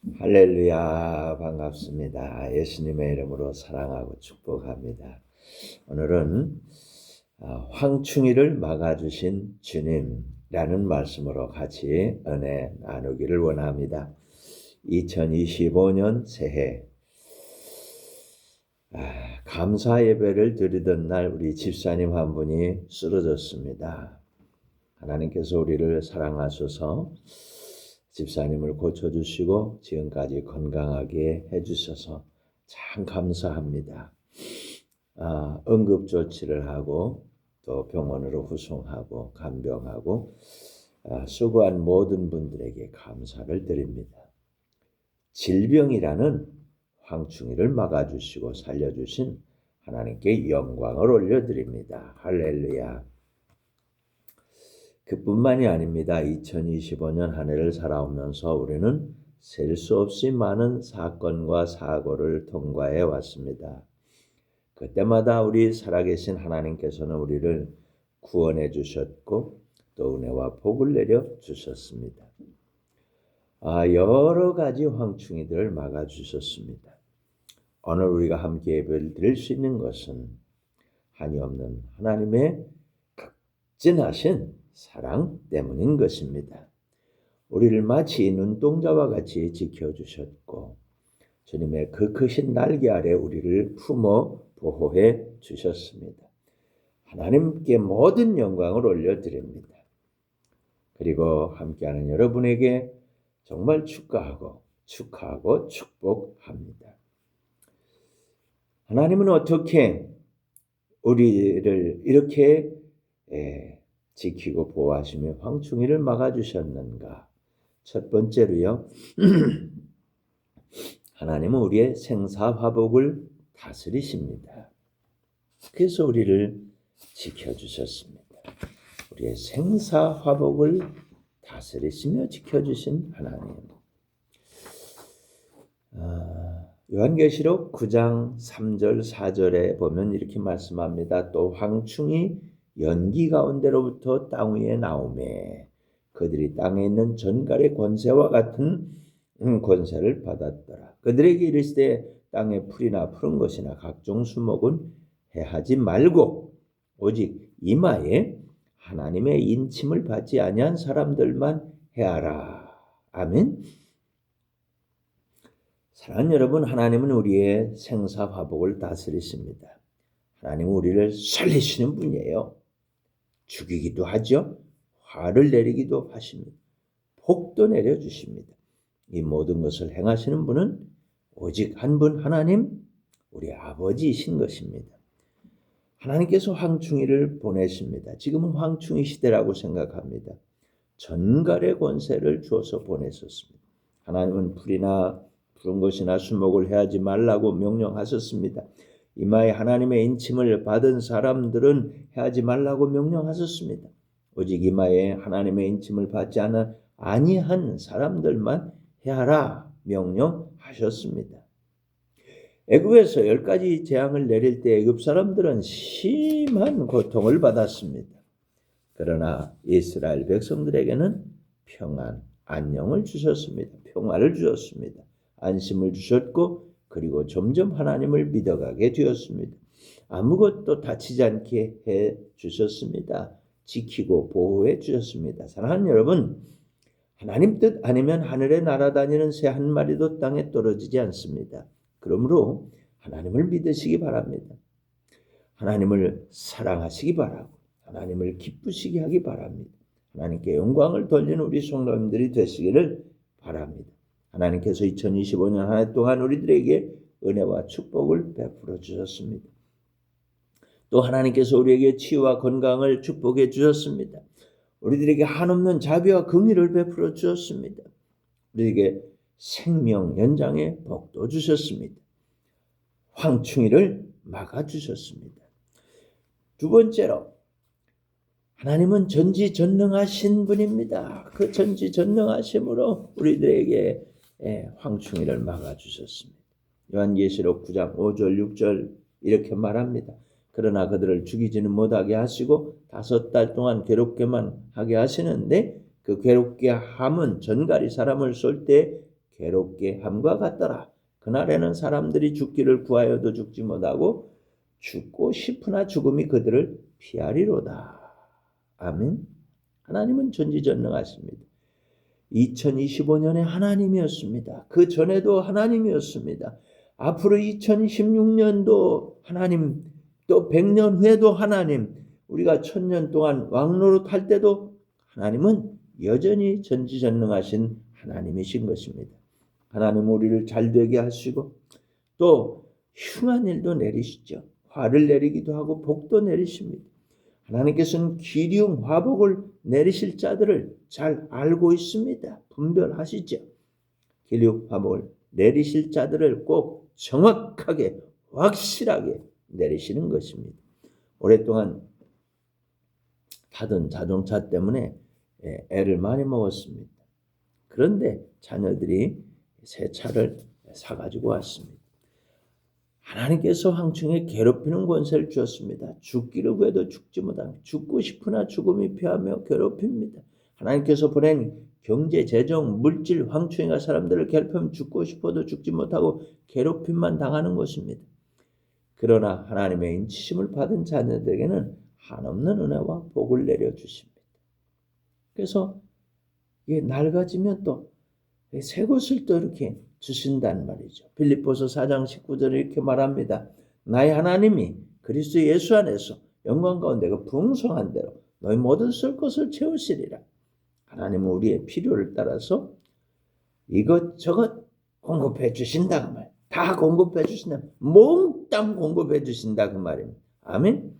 할렐루야, 반갑습니다. 예수님의 이름으로 사랑하고 축복합니다. 오늘은 황충이를 막아주신 주님이라는 말씀으로 같이 은혜 나누기를 원합니다. 2025년 새해 감사 예배를 드리던 날 우리 집사님 한 분이 쓰러졌습니다. 하나님께서 우리를 사랑하셔서 집사님을 고쳐주시고 지금까지 건강하게 해주셔서 참 감사합니다. 응급조치를 하고 또 병원으로 후송하고 간병하고 수고한 모든 분들에게 감사를 드립니다. 질병이라는 황충이를 막아주시고 살려주신 하나님께 영광을 올려드립니다. 할렐루야. 그뿐만이 아닙니다. 2025년 한 해를 살아오면서 우리는 셀 수 없이 많은 사건과 사고를 통과해 왔습니다. 그때마다 우리 살아계신 하나님께서는 우리를 구원해 주셨고 또 은혜와 복을 내려 주셨습니다. 여러 가지 황충이들을 막아 주셨습니다. 오늘 우리가 함께 예배를 드릴 수 있는 것은 한이 없는 하나님의 극진하신 사랑 때문인 것입니다. 우리를 마치 눈동자와 같이 지켜주셨고 주님의 그 크신 날개 아래 우리를 품어 보호해 주셨습니다. 하나님께 모든 영광을 올려드립니다. 그리고 함께하는 여러분에게 정말 축하하고 축복합니다. 하나님은 어떻게 우리를 이렇게 지키고 보호하시며 황충이를 막아주셨는가? 첫 번째로요. 하나님은 우리의 생사화복을 다스리십니다. 그래서 우리를 지켜주셨습니다. 우리의 생사화복을 다스리시며 지켜주신 하나님. 요한계시록 9장 3절 4절에 보면 이렇게 말씀합니다. 또 황충이 연기 가운데로부터 땅 위에 나오매 그들이 땅에 있는 전갈의 권세와 같은 권세를 받았더라. 그들에게 이르시되 땅에 풀이나 푸른 것이나 각종 수목은 해하지 말고 오직 이마에 하나님의 인침을 받지 아니한 사람들만 해하라. 아멘. 사랑하는 여러분, 하나님은 우리의 생사화복을 다스리십니다. 하나님은 우리를 살리시는 분이에요. 죽이기도 하죠. 화를 내리기도 하십니다. 복도 내려주십니다. 이 모든 것을 행하시는 분은 오직 한 분 하나님, 우리 아버지이신 것입니다. 하나님께서 황충이를 보내십니다. 지금은 황충이 시대라고 생각합니다. 전갈의 권세를 주어서 보내셨습니다. 하나님은 풀이나 푸른 것이나 수목을 해하지 말라고 명령하셨습니다. 이마에 하나님의 인침을 받은 사람들은 해하지 말라고 명령하셨습니다. 오직 이마에 하나님의 인침을 받지 아니한 사람들만 해하라 명령하셨습니다. 애굽에서 10가지 재앙을 내릴 때 애굽 사람들은 심한 고통을 받았습니다. 그러나 이스라엘 백성들에게는 평안, 안녕을 주셨습니다. 평화를 주셨습니다. 안심을 주셨고 그리고 점점 하나님을 믿어가게 되었습니다. 아무것도 다치지 않게 해 주셨습니다. 지키고 보호해 주셨습니다. 사랑하는 여러분, 하나님 뜻 아니면 하늘에 날아다니는 새 한 마리도 땅에 떨어지지 않습니다. 그러므로 하나님을 믿으시기 바랍니다. 하나님을 사랑하시기 바라고 하나님을 기쁘시게 하기 바랍니다. 하나님께 영광을 돌리는 우리 성도님들이 되시기를 바랍니다. 하나님께서 2025년 한 해 동안 우리들에게 은혜와 축복을 베풀어 주셨습니다. 또 하나님께서 우리에게 치유와 건강을 축복해 주셨습니다. 우리들에게 한없는 자비와 긍휼을 베풀어 주셨습니다. 우리에게 생명 연장의 복도 주셨습니다. 황충이를 막아주셨습니다. 두 번째로 하나님은 전지전능하신 분입니다. 그 전지전능하심으로 우리들에게 황충이를 막아주셨습니다. 요한계시록 9장 5절 6절 이렇게 말합니다. 그러나 그들을 죽이지는 못하게 하시고 5달 동안 괴롭게만 하게 하시는데 그 괴롭게 함은 전갈이 사람을 쏠 때 괴롭게 함과 같더라. 그날에는 사람들이 죽기를 구하여도 죽지 못하고 죽고 싶으나 죽음이 그들을 피하리로다. 아멘. 하나님은 전지전능하십니다. 2025년에 하나님이었습니다. 그 전에도 하나님이었습니다. 앞으로 2016년도 하나님, 또 100년 후에도 하나님, 우리가 1000년 동안 왕노릇 할 때도 하나님은 여전히 전지전능하신 하나님이신 것입니다. 하나님은 우리를 잘되게 하시고 또 흉한 일도 내리시죠. 화를 내리기도 하고 복도 내리십니다. 하나님께서는 기륭 화복을 내리실 자들을 잘 알고 있습니다. 분별하시죠. 기륭 화복을 내리실 자들을 꼭 정확하게 확실하게 내리시는 것입니다. 오랫동안 타던 자동차 때문에 애를 많이 먹었습니다. 그런데 자녀들이 새 차를 사가지고 왔습니다. 하나님께서 황충에 괴롭히는 권세를 주었습니다. 죽기를 구해도 죽지 못하고 죽고 싶으나 죽음이 피하며 괴롭힙니다. 하나님께서 보낸 경제, 재정, 물질, 황충이가 사람들을 괴롭히면 죽고 싶어도 죽지 못하고 괴롭힘만 당하는 것입니다. 그러나 하나님의 인치심을 받은 자녀들에게는 한없는 은혜와 복을 내려주십니다. 그래서 이게 낡아지면 또 새 것을 또 이렇게 주신단 말이죠. 빌립보서 4장 19절에 이렇게 말합니다. 나의 하나님이 그리스도 예수 안에서 영광 가운데 그 풍성한 대로 너희 모든 쓸 것을 채우시리라. 하나님은 우리의 필요를 따라서 이것저것 공급해 주신다 그 말. 다 공급해 주신다. 몽땅 공급해 주신다 그 말입니다. 아멘.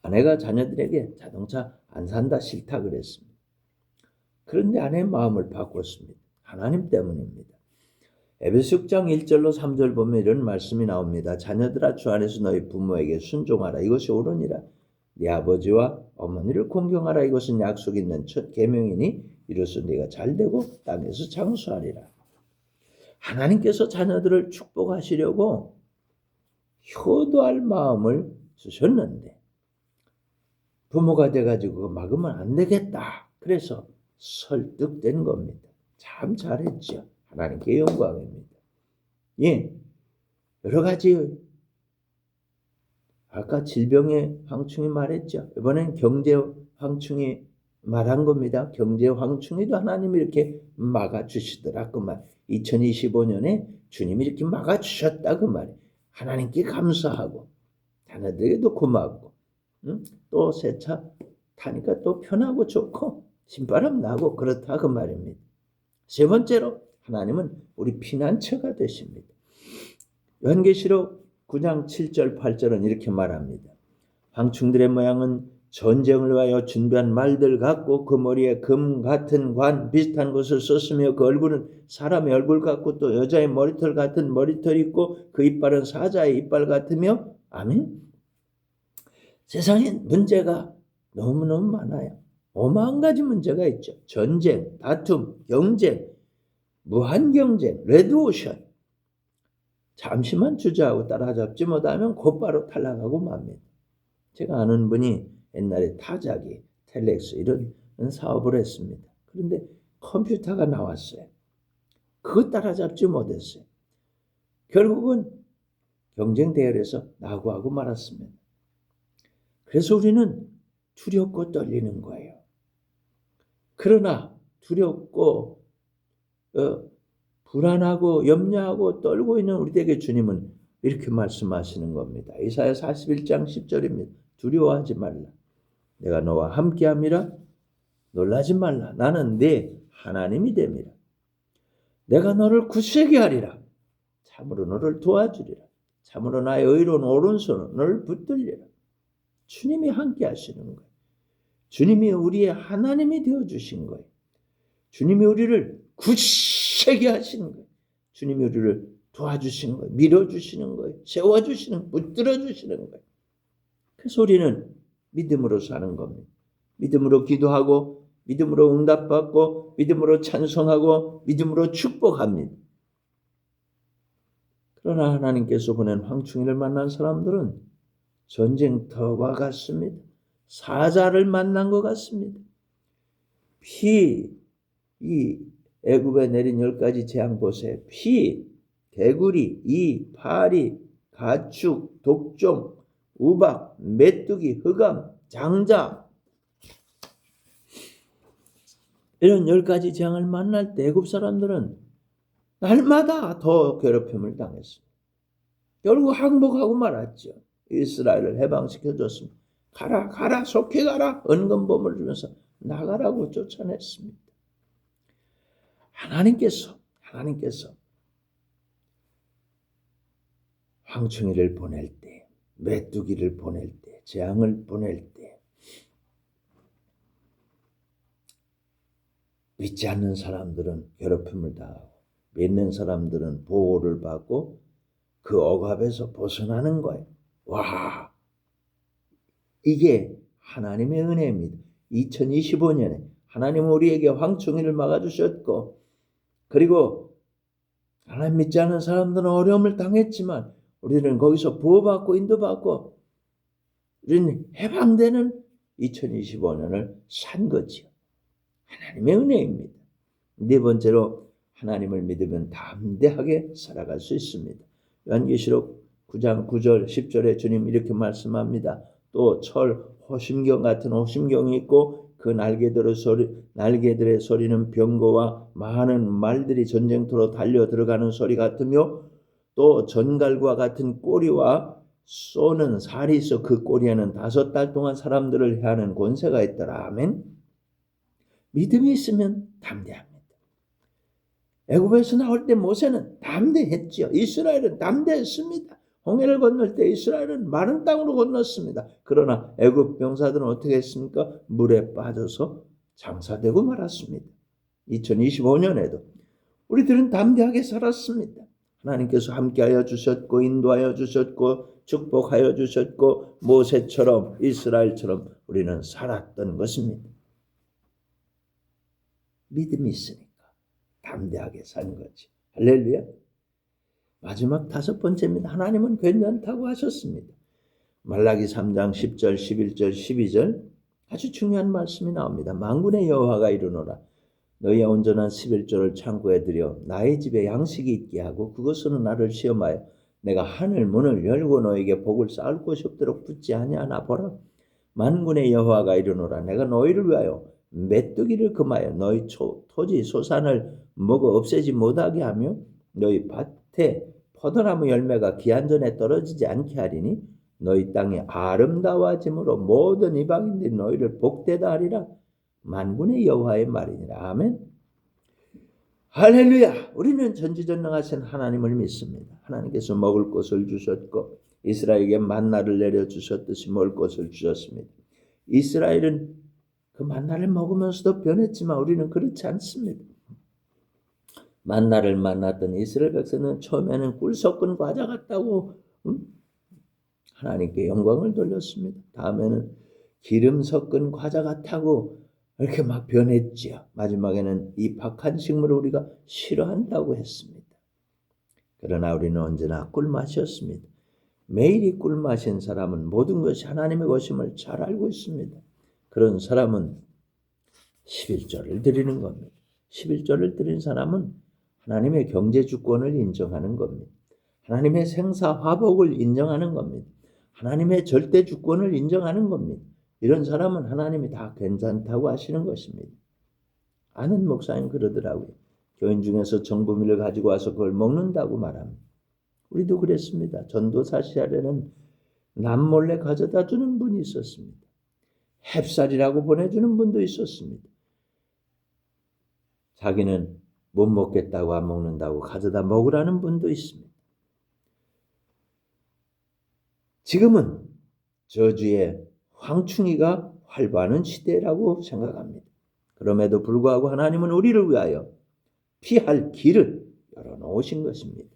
아내가 자녀들에게 자동차 안 산다 싫다 그랬습니다. 그런데 아내의 마음을 바꿨습니다. 하나님 때문입니다. 에베소 6장 1절로 3절 보면 이런 말씀이 나옵니다. 자녀들아 주 안에서 너희 부모에게 순종하라. 이것이 옳으니라. 네 아버지와 어머니를 공경하라. 이것은 약속 있는 첫 계명이니 이로써 네가 잘되고 땅에서 장수하리라. 하나님께서 자녀들을 축복하시려고 효도할 마음을 주셨는데 부모가 돼가지고 막으면 안 되겠다. 그래서 설득된 겁니다. 참 잘했죠. 하나님께 영광입니다. 예, 여러 가지 아까 질병의 황충이 말했죠. 이번엔 경제 황충이 말한 겁니다. 경제 황충이도 하나님이 이렇게 막아주시더라 그 말. 2025년에 주님이 이렇게 막아주셨다 그 말이. 하나님께 감사하고 자녀들에게도 고맙고 또 새 차 타니까 또 편하고 좋고 신바람 나고 그렇다 그 말입니다. 세 번째로 하나님은 우리 피난처가 되십니다. 요한계시록 9장 7절 8절은 이렇게 말합니다. 황충들의 모양은 전쟁을 위하여 준비한 말들 같고 그 머리에 금 같은 관 비슷한 것을 썼으며 그 얼굴은 사람의 얼굴 같고 또 여자의 머리털 같은 머리털이 있고 그 이빨은 사자의 이빨 같으며 아멘. 세상에 문제가 너무너무 많아요. 어마한 가지 문제가 있죠. 전쟁, 다툼, 경쟁, 무한경쟁, 레드오션. 잠시만 주저하고 따라잡지 못하면 곧바로 탈락하고 맙니다. 제가 아는 분이 옛날에 타자기, 텔렉스 이런 사업을 했습니다. 그런데 컴퓨터가 나왔어요. 그거 따라잡지 못했어요. 결국은 경쟁 대열에서 낙오하고 말았습니다. 그래서 우리는 두렵고 떨리는 거예요. 그러나 두렵고 불안하고 염려하고 떨고 있는 우리에게 주님은 이렇게 말씀하시는 겁니다. 이사야 41장 10절입니다. 두려워하지 말라. 내가 너와 함께함이라. 놀라지 말라. 나는 네 하나님이 됨이라. 내가 너를 굳세게 하리라. 참으로 너를 도와주리라. 참으로 나의 의로운 오른손은 너를 붙들리라. 주님이 함께 하시는 거예요. 주님이 우리의 하나님이 되어주신 거예요. 주님이 우리를 굳세게 하시는 거예요. 주님이 우리를 도와주시는 거예요. 밀어주시는 거예요. 세워주시는, 붙들어주시는 거예요. 그래서 우리는 믿음으로 사는 겁니다. 믿음으로 기도하고 믿음으로 응답받고 믿음으로 찬송하고 믿음으로 축복합니다. 그러나 하나님께서 보낸 황충이를 만난 사람들은 전쟁터와 같습니다. 사자를 만난 것 같습니다. 이 애굽에 내린 10가지 재앙 보세요. 피, 개구리, 이, 파리, 가축, 독종, 우박, 메뚜기, 흑암, 장자. 이런 10가지 재앙을 만날 때 애굽 사람들은 날마다 더 괴롭힘을 당했습니다. 결국 항복하고 말았죠. 이스라엘을 해방시켜줬습니다. 가라 가라 속히 가라 은근범을 주면서 나가라고 쫓아냈습니다. 하나님께서 황충이를 보낼 때, 메뚜기를 보낼 때, 재앙을 보낼 때 믿지 않는 사람들은 괴롭힘을 당하고 믿는 사람들은 보호를 받고 그 억압에서 벗어나는 거예요. 와, 이게 하나님의 은혜입니다. 2025년에 하나님은 우리에게 황충이를 막아주셨고, 그리고 하나님 믿지 않는 사람들은 어려움을 당했지만 우리는 거기서 보호받고 인도받고 우리는 해방되는 2025년을 산 거지요. 하나님의 은혜입니다. 네 번째로 하나님을 믿으면 담대하게 살아갈 수 있습니다. 요한계시록 9장 9절 10절에 주님 이렇게 말씀합니다. 또 철 호심경 같은 호심경이 있고 그 날개들의 소리는 병거와 많은 말들이 전쟁터로 달려 들어가는 소리 같으며 또 전갈과 같은 꼬리와 쏘는 살이 있어 그 꼬리에는 5달 동안 사람들을 해하는 권세가 있더라. 아멘. 믿음이 있으면 담대합니다. 애굽에서 나올 때 모세는 담대했지요. 이스라엘은 담대했습니다. 홍해를 건널 때 이스라엘은 마른 땅으로 건넜습니다. 그러나 애굽 병사들은 어떻게 했습니까? 물에 빠져서 장사되고 말았습니다. 2025년에도 우리들은 담대하게 살았습니다. 하나님께서 함께하여 주셨고 인도하여 주셨고 축복하여 주셨고 모세처럼 이스라엘처럼 우리는 살았던 것입니다. 믿음이 있으니까 담대하게 사는 거지. 할렐루야. 마지막 5번째입니다. 하나님은 괜찮다고 하셨습니다. 말라기 3장 10절, 11절, 12절 아주 중요한 말씀이 나옵니다. 만군의 여호와가 이르노라. 너희의 온전한 11조를 창고에 들여 나의 집에 양식이 있게 하고 그것으로 나를 시험하여 내가 하늘 문을 열고 너에게 복을 쌓을 곳이 없도록 붙지 아니하나 보라. 만군의 여호와가 이르노라. 내가 너희를 위하여 메뚜기를 금하여 너희 토지 소산을 먹어 없애지 못하게 하며 너희 밭에 포도나무 열매가 기한 전에 떨어지지 않게 하리니 너희 땅이 아름다워짐으로 모든 이방인들이 너희를 복되다 하리라. 만군의 여호와의 말이니라. 아멘. 할렐루야. 우리는 전지전능하신 하나님을 믿습니다. 하나님께서 먹을 것을 주셨고 이스라엘에게 만나를 내려주셨듯이 먹을 것을 주셨습니다. 이스라엘은 그 만나를 먹으면서도 변했지만 우리는 그렇지 않습니다. 만나를 만났던 이스라엘 백성은 처음에는 꿀 섞은 과자 같다고 하나님께 영광을 돌렸습니다. 다음에는 기름 섞은 과자 같다고 이렇게 막 변했지요. 마지막에는 이 박한 식물을 우리가 싫어한다고 했습니다. 그러나 우리는 언제나 꿀맛이었습니다. 매일이 꿀맛인 사람은 모든 것이 하나님의 것임을 잘 알고 있습니다. 그런 사람은 11조를 드리는 겁니다. 11조를 드린 사람은 하나님의 경제 주권을 인정하는 겁니다. 하나님의 생사 화복을 인정하는 겁니다. 하나님의 절대 주권을 인정하는 겁니다. 이런 사람은 하나님이 다 괜찮다고 하시는 것입니다. 아는 목사님 그러더라고요. 교인 중에서 정보미를 가지고 와서 그걸 먹는다고 말합니다. 우리도 그랬습니다. 전도사 시절에는 남몰래 가져다 주는 분이 있었습니다. 햅쌀이라고 보내주는 분도 있었습니다. 자기는 못 먹겠다고 안 먹는다고 가져다 먹으라는 분도 있습니다. 지금은 저주의 황충이가 활발한 시대라고 생각합니다. 그럼에도 불구하고 하나님은 우리를 위하여 피할 길을 열어놓으신 것입니다.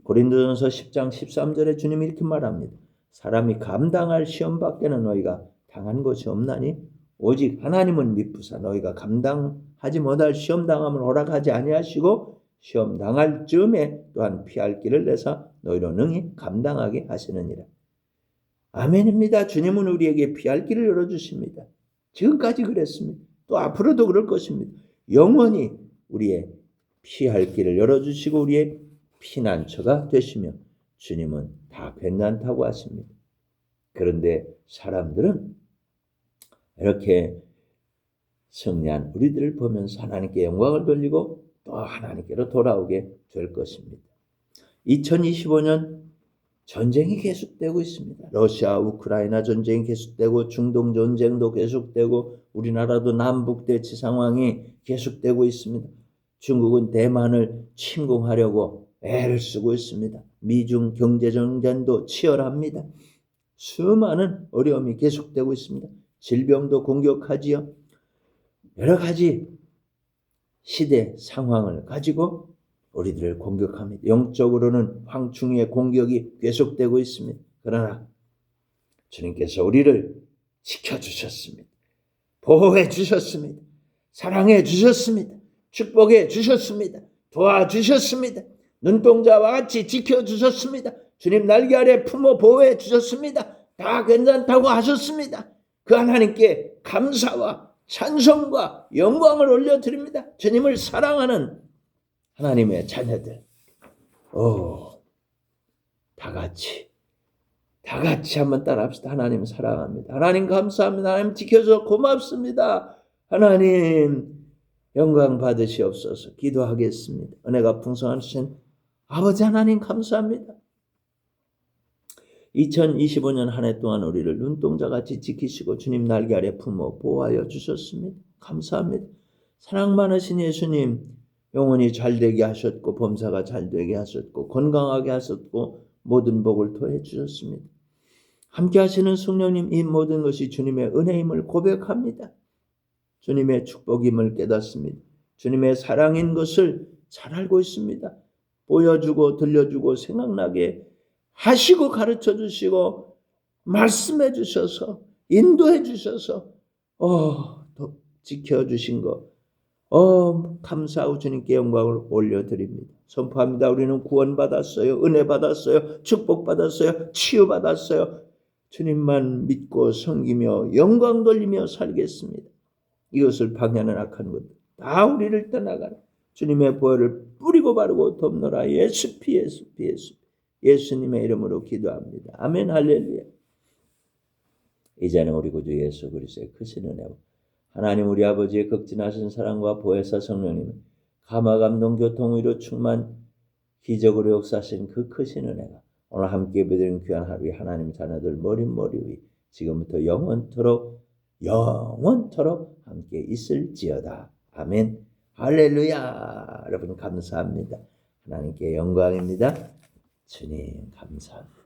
고린도전서 10장 13절에 주님이 이렇게 말합니다. 사람이 감당할 시험 밖에는 너희가 당한 것이 없나니 오직 하나님은 미쁘사 너희가 감당하지 못할 시험 당함을 허락하지 아니하시고 시험 당할 즈음에 또한 피할 길을 내사 너희로 능히 감당하게 하시느니라. 아멘입니다. 주님은 우리에게 피할 길을 열어주십니다. 지금까지 그랬습니다. 또 앞으로도 그럴 것입니다. 영원히 우리의 피할 길을 열어주시고 우리의 피난처가 되시며 주님은 다 괜찮다고 하십니다. 그런데 사람들은 이렇게 승리한 우리들을 보면서 하나님께 영광을 돌리고 또 하나님께로 돌아오게 될 것입니다. 2025년 전쟁이 계속되고 있습니다. 러시아 우크라이나 전쟁이 계속되고 중동 전쟁도 계속되고 우리나라도 남북 대치 상황이 계속되고 있습니다. 중국은 대만을 침공하려고 애를 쓰고 있습니다. 미중 경제전쟁도 치열합니다. 수많은 어려움이 계속되고 있습니다. 질병도 공격하지요. 여러 가지 시대 상황을 가지고 우리들을 공격합니다. 영적으로는 황충의 공격이 계속되고 있습니다. 그러나 주님께서 우리를 지켜주셨습니다. 보호해 주셨습니다. 사랑해 주셨습니다. 축복해 주셨습니다. 도와주셨습니다. 눈동자와 같이 지켜주셨습니다. 주님 날개 아래 품어 보호해 주셨습니다. 다 괜찮다고 하셨습니다. 그 하나님께 감사와 찬송과 영광을 올려드립니다. 주님을 사랑하는 하나님의 자녀들, 다 같이 한번 따라합시다. 하나님 사랑합니다. 하나님 감사합니다. 하나님 지켜줘서 고맙습니다. 하나님 영광 받으시옵소서. 기도하겠습니다. 은혜가 풍성하신 아버지 하나님 감사합니다. 2025년 한 해 동안 우리를 눈동자같이 지키시고 주님 날개 아래 품어 보호하여 주셨습니다. 감사합니다. 사랑 많으신 예수님 영혼이 잘되게 하셨고 범사가 잘되게 하셨고 건강하게 하셨고 모든 복을 토해 주셨습니다. 함께 하시는 성령님 이 모든 것이 주님의 은혜임을 고백합니다. 주님의 축복임을 깨닫습니다. 주님의 사랑인 것을 잘 알고 있습니다. 보여주고 들려주고 생각나게 하시고 가르쳐 주시고 말씀해 주셔서 인도해 주셔서 또 지켜주신 것 감사하고 주님께 영광을 올려드립니다. 선포합니다. 우리는 구원받았어요. 은혜 받았어요. 축복받았어요. 치유받았어요. 주님만 믿고 섬기며 영광 돌리며 살겠습니다. 이것을 방해하는 악한 것들 다 우리를 떠나가라. 주님의 보혈을 뿌리고 바르고 덮노라. 예수피 예수님의 이름으로 기도합니다. 아멘 할렐루야. 이제는 우리 구주 예수 그리스도의 크신 은혜와 하나님 우리 아버지의 극진하신 사랑과 보혜사 성령님 감화 감동 교통의로 충만 기적으로 역사하신 그 크신 은혜가 오늘 함께 예배드린 귀한 하루에 하나님 자녀들 머리 위 지금부터 영원토록 함께 있을지어다. 아멘 할렐루야. 여러분 감사합니다. 하나님께 영광입니다. 주님 감사합니다.